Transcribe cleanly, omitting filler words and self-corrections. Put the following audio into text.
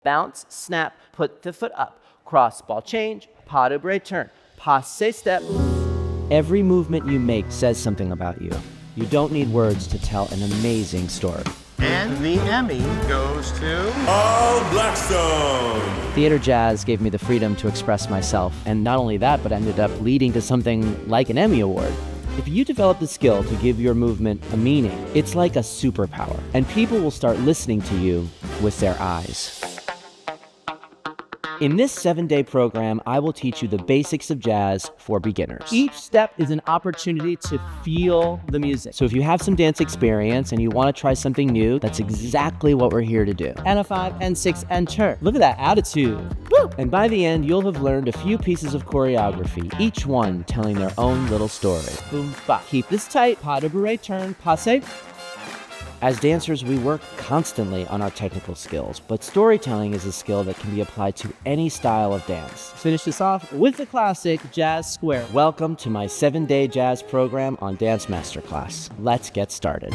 Bounce, snap, put the foot up, cross, ball change, pas de bras turn, passe step. Every movement you make says something about you. You don't need words to tell an amazing story. And the Emmy goes to Blackstone. Theater jazz gave me the freedom to express myself, and not only that, but ended up leading to something like an Emmy Award. If you develop the skill to give your movement a meaning, it's like a superpower, and people will start listening to you with their eyes. In this 7-day program, I will teach you the basics of jazz for beginners. Each step is an opportunity to feel the music. So if you have some dance experience and you want to try something new, that's exactly what we're here to do. N5, N6, and turn. Look at that attitude. Woo! And by the end, you'll have learned a few pieces of choreography, each one telling their own little story. Boom, ba. Keep this tight. Pas de bourrée, turn, passe. As dancers, we work constantly on our technical skills, but storytelling is a skill that can be applied to any style of dance. Finish this off with the classic Jazz Square. Welcome to my 7-day jazz program on Dance Masterclass. Let's get started.